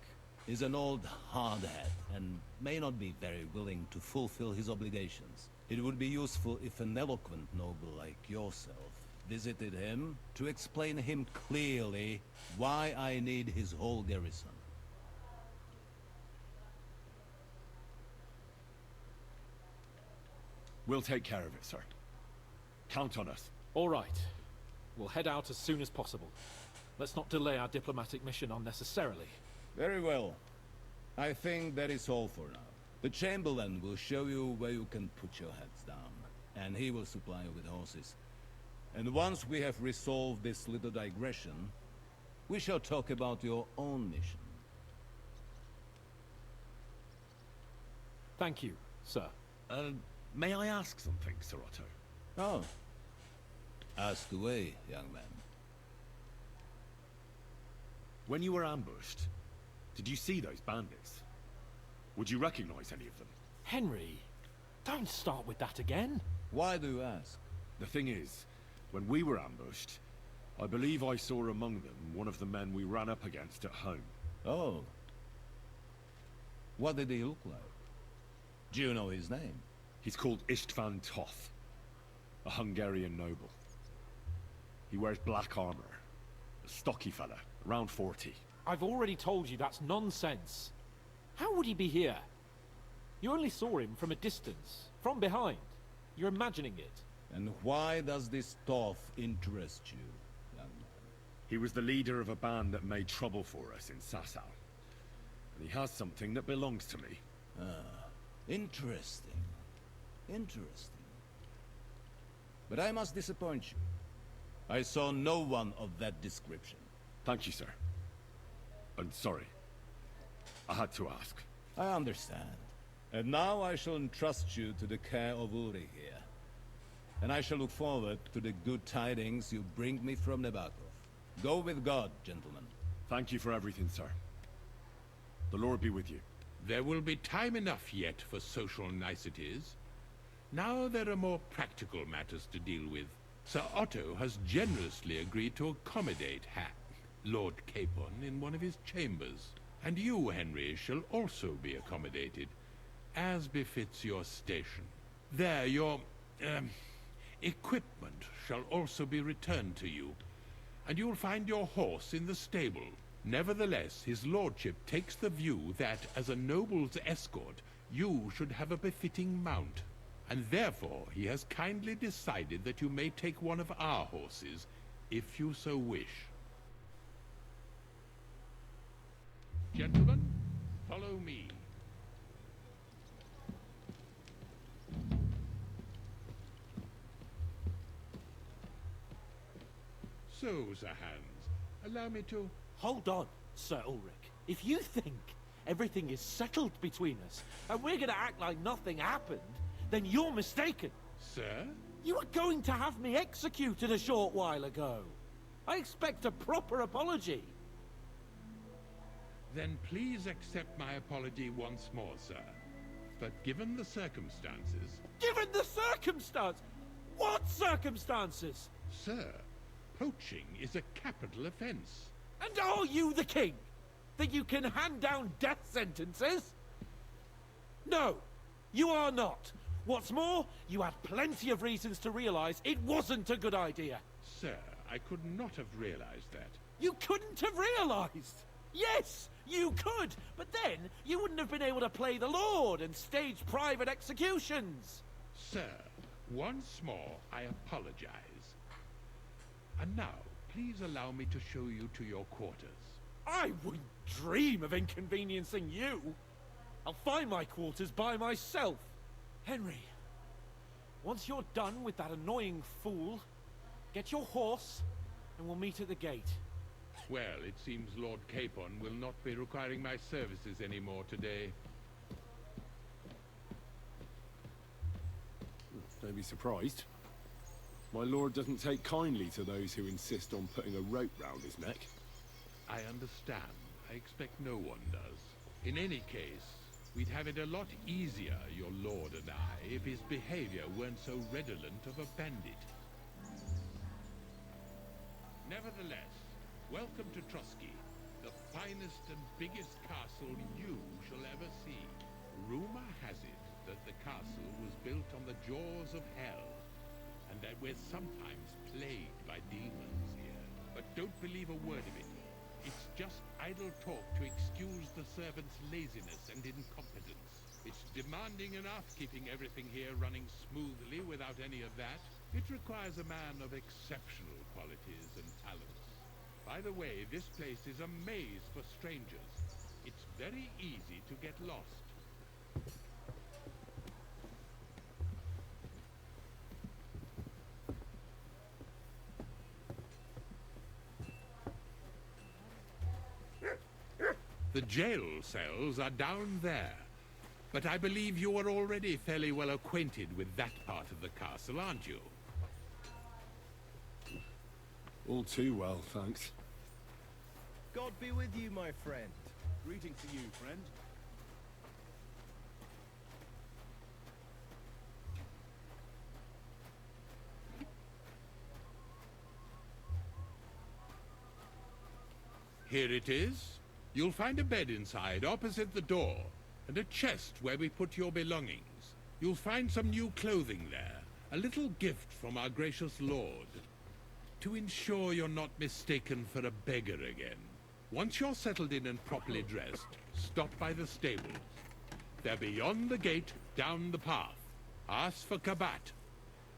is an old hardhead and may not be very willing to fulfill his obligations. It would be useful if an eloquent noble like yourself visited him to explain him clearly why I need his whole garrison. We'll take care of it, sir. Count on us. All right. We'll head out as soon as possible. Let's not delay our diplomatic mission unnecessarily. Very well. I think that is all for now. The Chamberlain will show you where you can put your heads down, and he will supply you with horses. And once we have resolved this little digression, we shall talk about your own mission. Thank you, sir. May I ask something, Sir Otto? Oh. Ask away, young man. When you were ambushed, did you see those bandits? Would you recognize any of them? Henry, Don't start with that again. Why do you ask? The thing is, when we were ambushed, I believe I saw among them one of the men we ran up against at home. Oh. What did he look like? Do you know his name? He's called Istvan Toth, a Hungarian noble. He wears black armor. A stocky fella, around 40. I've already told you that's nonsense. How would he be here? You only saw him from a distance, from behind. You're imagining it. And why does this Toth interest you, young man? He was the leader of a band that made trouble for us in Sasau. And he has something that belongs to me. Ah, interesting. Interesting. But I must disappoint you. I saw no one of that description. Thank you, sir. And sorry. I had to ask. I understand. And now I shall entrust you to the care of Uri here. And I shall look forward to the good tidings you bring me from Nebakov. Go with God, gentlemen. Thank you for everything, sir. The Lord be with you. There will be time enough yet for social niceties. Now there are more practical matters to deal with. Sir Otto has generously agreed to accommodate Lord Capon in one of his chambers. And you, Henry, shall also be accommodated, as befits your station. There, your, equipment shall also be returned to you, and you'll find your horse in the stable. Nevertheless, his lordship takes the view that, as a noble's escort, you should have a befitting mount, and therefore he has kindly decided that you may take one of our horses, if you so wish. Gentlemen, follow me. So, Sir Hans, allow me to... Hold on, Sir Ulrich. If you think everything is settled between us, and we're gonna act like nothing happened, then you're mistaken. Sir? You were going to have me executed a short while ago. I expect a proper apology. Then please accept my apology once more, sir. But given the circumstances... Given the circumstance? What circumstances? Sir, poaching is a capital offense. And are you the king? That you can hand down death sentences? No, you are not. What's more, you had plenty of reasons to realize it wasn't a good idea. Sir, I could not have realized that. You couldn't have realized! Yes, you could, but then you wouldn't have been able to play the Lord and stage private executions. Sir, once more, I apologize. And now, please allow me to show you to your quarters. I wouldn't dream of inconveniencing you. I'll find my quarters by myself. Henry, once you're done with that annoying fool, get your horse and we'll meet at the gate. Well, it seems Lord Capon will not be requiring my services anymore today. Don't be surprised. My lord doesn't take kindly to those who insist on putting a rope round his neck. I understand. I expect no one does. In any case, we'd have it a lot easier, your lord and I, if his behavior weren't so redolent of a bandit. Nevertheless, welcome to Trotsky, the finest and biggest castle you shall ever see. Rumor has it that the castle was built on the jaws of hell, and that we're sometimes plagued by demons here. But don't believe a word of it. It's just idle talk to excuse the servants' laziness and incompetence. It's demanding enough keeping everything here running smoothly without any of that. It requires a man of exceptional qualities and talents. By the way, this place is a maze for strangers. It's very easy to get lost. The jail cells are down there. But I believe you are already fairly well acquainted with that part of the castle, aren't you? All too well, thanks. God be with you, my friend. Greetings to you, friend. Here it is. You'll find a bed inside, opposite the door, and a chest where we put your belongings. You'll find some new clothing there, a little gift from our gracious lord, to ensure you're not mistaken for a beggar again. Once you're settled in and properly dressed, stop by the stables. They're beyond the gate, down the path. Ask for Kabat.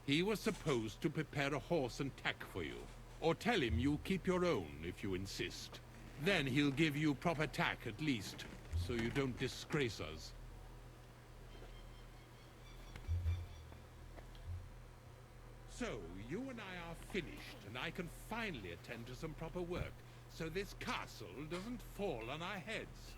He was supposed to prepare a horse and tack for you. Or tell him you'll keep your own if you insist. Then he'll give you proper tack at least, so you don't disgrace us. So, you and I are finished, and I can finally attend to some proper work, so this castle doesn't fall on our heads.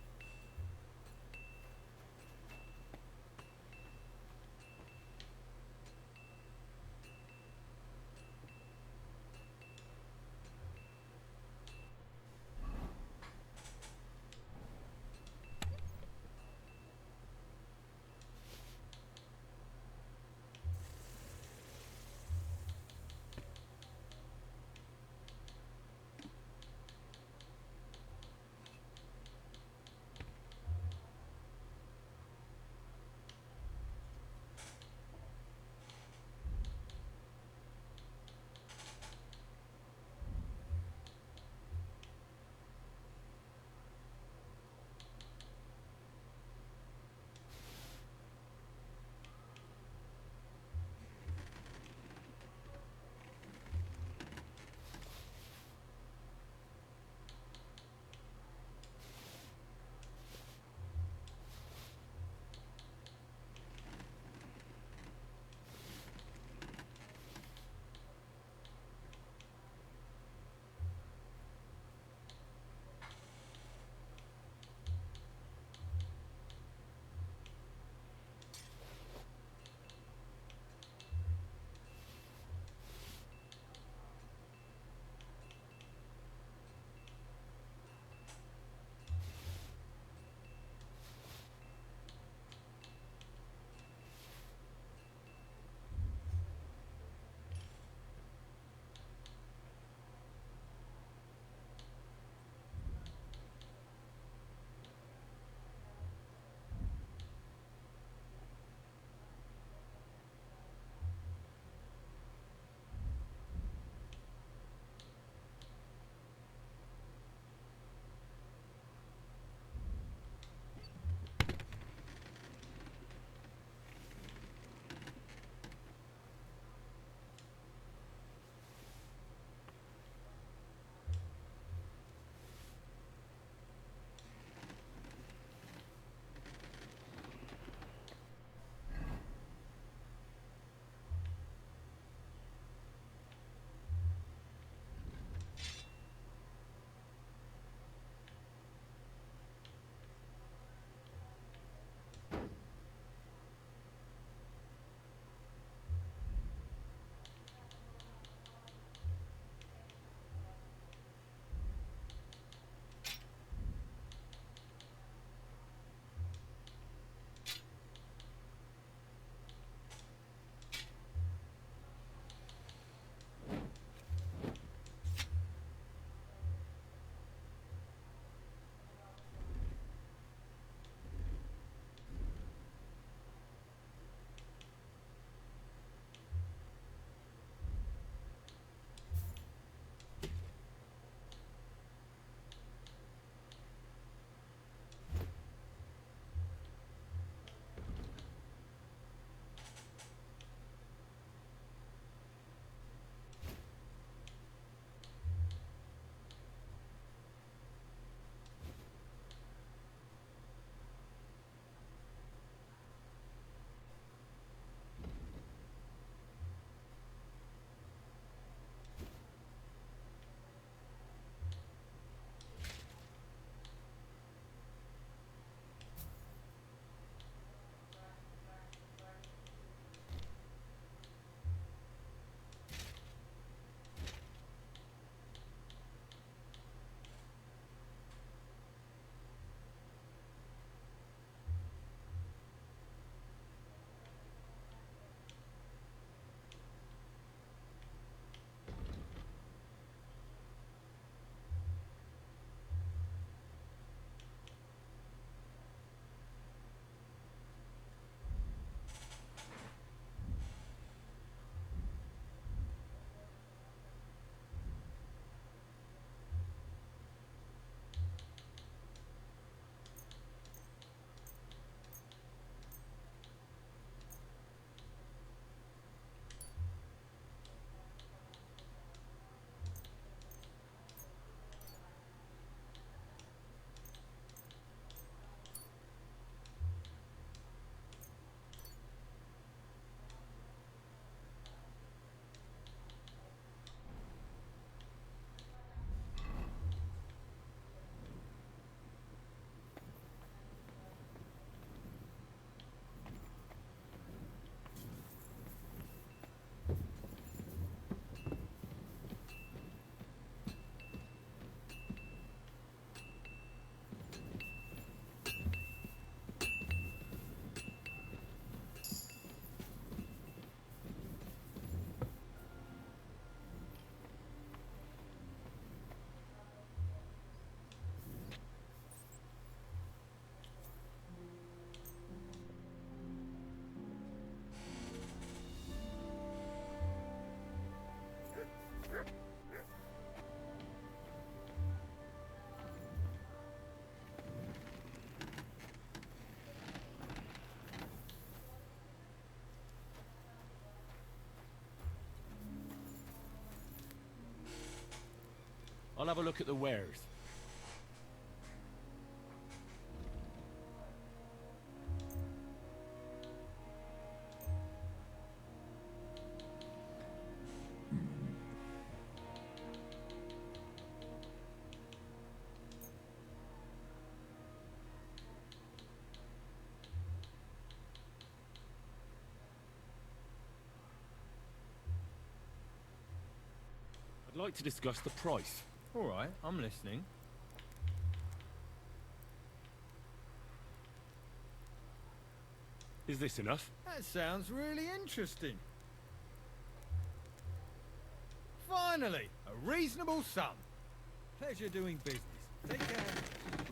I'll have a look at the wares. I'd like to discuss the price. All right, I'm listening. Is this enough? That sounds really interesting. Finally, a reasonable sum. Pleasure doing business. Take care.